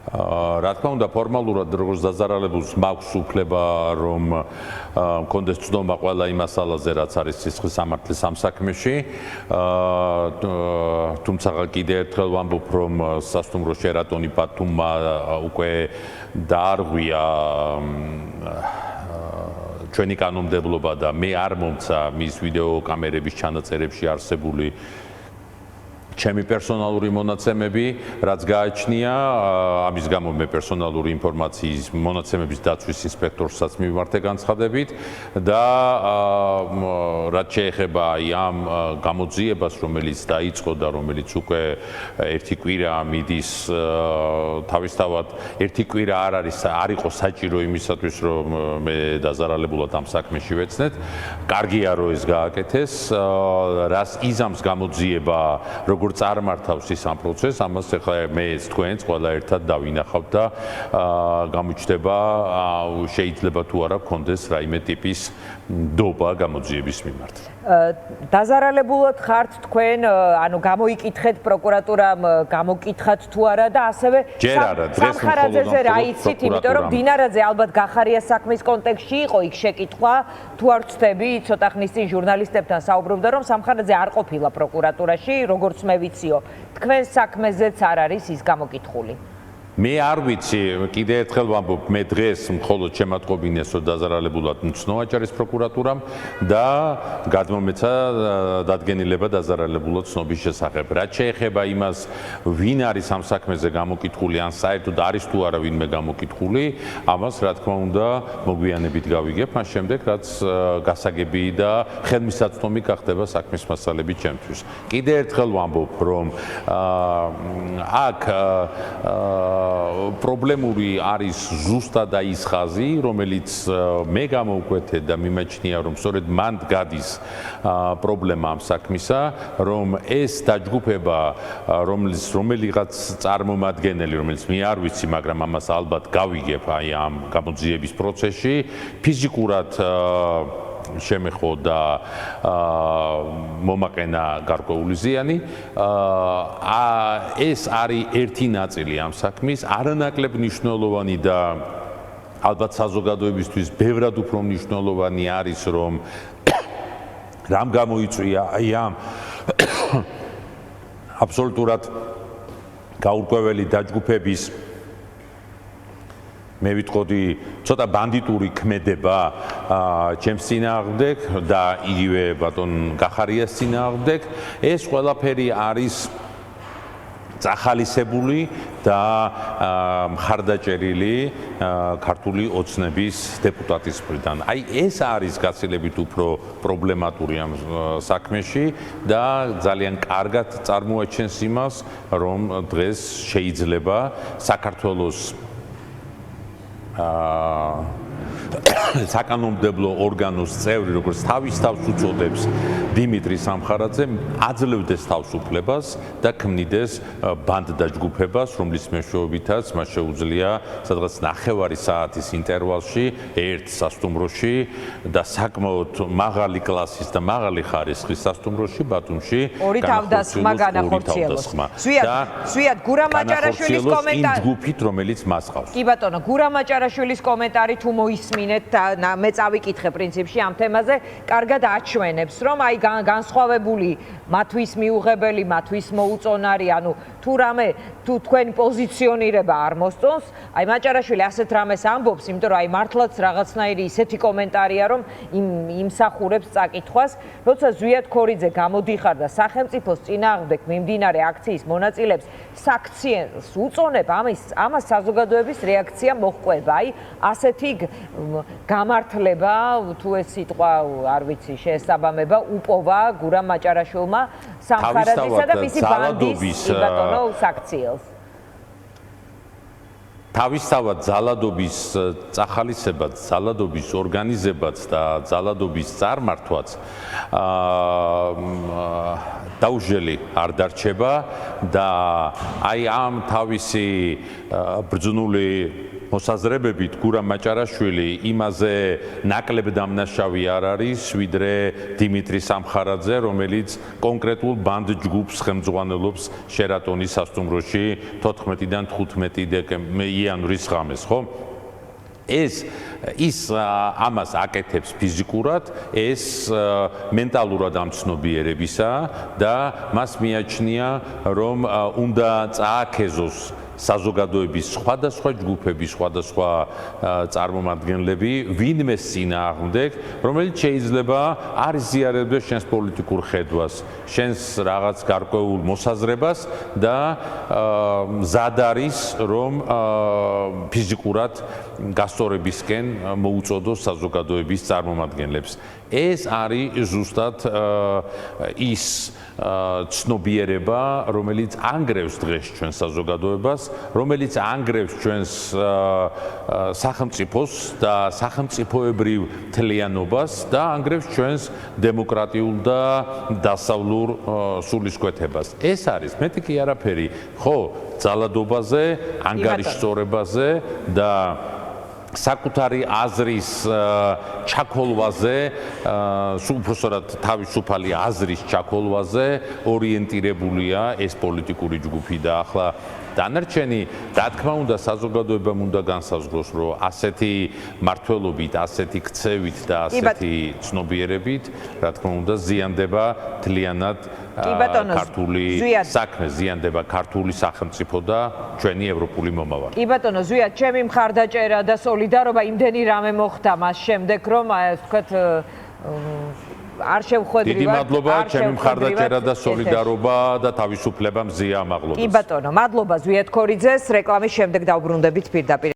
რა თქმა უნდა ფორმალურად როგორც დაზარალებულს მაქვს უფლება რომ მქონდეს ცნობა ყველა იმ მასალაზე რაც არის სისხლის სამართლის ამ საქმეში თუმცა კიდევ ერთხელ ვამბობ რომ სასტუმრო შერატონი ბათუმმა უკვე დაარღვია ჩვენი კანონმდებლობა და მე არ მომცა მის ვიდეო კამერების ჩანაწერებში არსებული ჩემი პერსონალური მონაცემები, რაც გააჩნია, ამის გამო მე პერსონალური ინფორმაციის მონაცემების დაცვის ინსპექტორსაც მივმართე განცხადებით და რაც შეეხება ამ გამოძიებას, რომელიც დაიწყო და რომელიც უკვე ერთი კვირა მიდის თავისთავად ერთი კვირა არ იყო საჭირო იმისათვის, რომ მე დაზარალებულად ამ საქმეში ვეცნეთ. კარგია რომ ეს გააკეთეს, რას იზამს გამოძიება, როგორც წარმართავს ის ამ პროცესს, ამას ახლა მე თქვენს ყველა ერთად დავინახავთ და გამოჩნდება შეიძლება თუ არა გქონდეს რაიმე ტიპის დობა გამოძიების მიმართ. დაზარალებულად ხართ თქვენ, ანუ გამოიკითხეთ პროკურატურამ, გამოკითხათ თუ არა და ასევე სამხარაძეზე რა იცით, იმიტომ რომ დინარაძე ალბათ გახარია საქმის კონტექსტში იყო იქ შეკითხვა, თუ არ ვცდები, ცოტა ხნის წინ ჟურნალისტებთან საუბრობდა, რომ სამხარაძე არ ყოფილა პროკურატურაში, როგორც მე ვიციო. თქვენ საქმეზეც არ არის ის გამოკითხული. მე არ ვიცი, კიდევ ერთხელ ვამბობ, მე დღეს მხოლოდ შემატყობინეს, რომ დაზარალებულად მცნო აჭარის პროკურატურამ და გადმომეცა დადგენილება დაზარალებულად ცნობის შესახებ. რაც შეეხება იმას, ვინ არის ამ საქმეზე გამოკითხული, ან საერთოდ არის თუ არა ვინმე გამოკითხული, ამას რა თქმა უნდა მოგვიანებით გავიგებ, მას შემდეგ რაც გასაგები და ხელმისაწვდომი გახდება საქმის მასალები ჩემთვის. კიდევ ერთხელ ვამბობ, რომ აქ პრობლემური არის ზუსტად ის ხაზი, რომელიც მე გამოვკვეთე და მიმაჩნია, რომ სწორედ მან გადის პრობლემა ამ საქმისა, რომ ეს დაჯგუფება, რომელიღაც წარმომადგენელი, რომელიც მე არ ვიცი, მაგრამ ამას ალბათ გავიგებ აი ამ გამოძიების პროცესში, ფიზიკურად შემეხო და მომაყენა გარკვეული ზიანი. ეს არის ერთი ნაწილი ამ საქმის, არანაკლებ მნიშვნელოვანი და ალბათ საზოგადოებისთვის ბევრად უფრო მნიშვნელოვანი არის, რომ რამ გამოიწვია აი ამ აბსოლუტურად გაურკვეველი დაჯგუფების მე ვიტყოდი ცოტა ბანდიტური ქმედება ჩემს წინააღმდეგ და იგივე ბატონ გახარიას წინააღმდეგ ეს ყველაფერი არის წახალისებული და მხარდაჭერილი ქართული ოცნების დეპუტატის მხრიდან. აი ეს არის გაცილებით უფრო პრობლემატური ამ საქმეში და ძალიან კარგად წარმოაჩენს იმას, რომ დღეს შეიძლება საქართველოს საკანონმდებლო ორგანოს წევრი, როგორც თავის თავს უწოდებს დიმიტრი სამხარაძე, აძლევდეს თავისუფლებას და ქმნიდეს ბანდდაჯგუფებას, რომლის მეშვეობითაც მას შეუძლია სადღაც 9 საათის ინტერვალში ერთ სასტუმროში და საკმაოდ მაღალი კლასის და მაღალი ხარისხის სასტუმროში ბათუმში ორი თავდასხმა განახორციელოს. სვიად გურამ აჭარაშვილის კომენტარი ჯგუფით, რომელიც მას ყავს. კი ბატონო, გურამ აჭარაშვილის კომენტარი თუ მოისმინეთ და მე წავიკითხე პრინციპში ამ თემაზე, კარგად აჩვენებს, რომ აი განსხვავებული მათთვის მიუღებელი, მათთვის მოუწონარი, ანუ თუ რამე თუ თქვენი პოზიციონირება არ მოსწონს, აი მაჭარაშვილი ასეთ რამეს ამბობს, იმიტომ რომ აი მართლაც რაღაცნაირი ისეთი კომენტარია, რომ იმსახურებს წაკითხვას, როცა ზვიად ქორიძე გამოდიხარ და სახელმწიფოს წინააღმდეგ მიმდინარე აქციის მონაწილეებს საქციელს უწონებ, ამას საზოგადოების რეაქცია მოჰყვება. აი ასეთი გამართლება, თუ ეს სიტყვა არ ვიცი, შეესაბამება უპოვა გურამ მაჭარაშვილმა სამხარაძისა და მისი ბანდის ბატონო საქციელს. თავისთავად ძალადობის წახალისებაც, ძალადობის ორგანიზებაც და ძალადობის წარმართვაც დაუჟელი არ დარჩება და აი ამ თავისი ბრძნული მოსაზრებებით გურამ მაჭარაშვილი იმაზე ნაკლებ დამნაშავე არ არის, ვიდრე დიმიტრი სამხარაძე, რომელიც კონკრეტულ ბანდ ჯგუფს ხელმძღვანელობს შერატონის სასტუმროში 14-დან 15 იანვრის ღამეს, ხო? ის ამას აკეთებს ფიზიკურად, ეს მენტალურად ამცნობიერებისა და მას მიაჩნია, რომ უნდა წააქეზოს საზოგადოების სხვადასხვა ჯგუფების, სხვადასხვა წარმომადგენლები, ვინმეს წინააღმდეგ, რომელიც შეიძლება არ იზიარებდეს შენს პოლიტიკურ ხედვას, შენს რაღაც გარკვეულ მოსაზრებას და მზად არის, რომ ფიზიკურად გასწორებისკენ მოუწოდოს საზოგადოების წარმომადგენლებს. ეს არის ზუსტად ის ცნობიერება, რომელიც ანგრევს დღეს ჩვენს საზოგადოებას, რომელიც ანგრევს ჩვენს სახელმწიფოს და სახელმწიფოებრივ თლიანობას და ანგრევს ჩვენს დემოკრატიულ და დასავლურ სულისკვეთებას. ეს არის მეტი კი არაფერი, ხო, ძალადობაზე, ანგარიშწორებაზე და საკუთარი აზრის ჩაქოლვაზე, უბრალოდ თავისუფალი აზრის ჩაქოლვაზე ორიენტირებულია ეს პოლიტიკური ჯგუფი და ახლა დანარჩენი, რა თქმა უნდა, საზოგადოებამ უნდა განსაზღვროს, რომ ასეთი მართლობით, ასეთი ქცევით და ასეთი ცნობიერებით, რა თქმა უნდა, ზიანდება თლიანად ქართული საქმე, ზიანდება ქართული სახელმწიფო და ჩვენი ევროპული მომავალი. კი ბატონო, ზვიად, ჩემი მხარდაჭერა და სოლიდარობა იმდენი რამე მოხდა მას შემდეგ, რომ ასე ვთქვათ, არ შევხვედრივად. დიდი მადლობა, ჩემი მხარდაჭერა და სოლიდარობა და თავისუფლება მზია ამაღლობას. კი ბატონო, მადლობა ზვიად ქორიძეს, რეკლამის შემდეგ დავბრუნდებით პირდაპირ.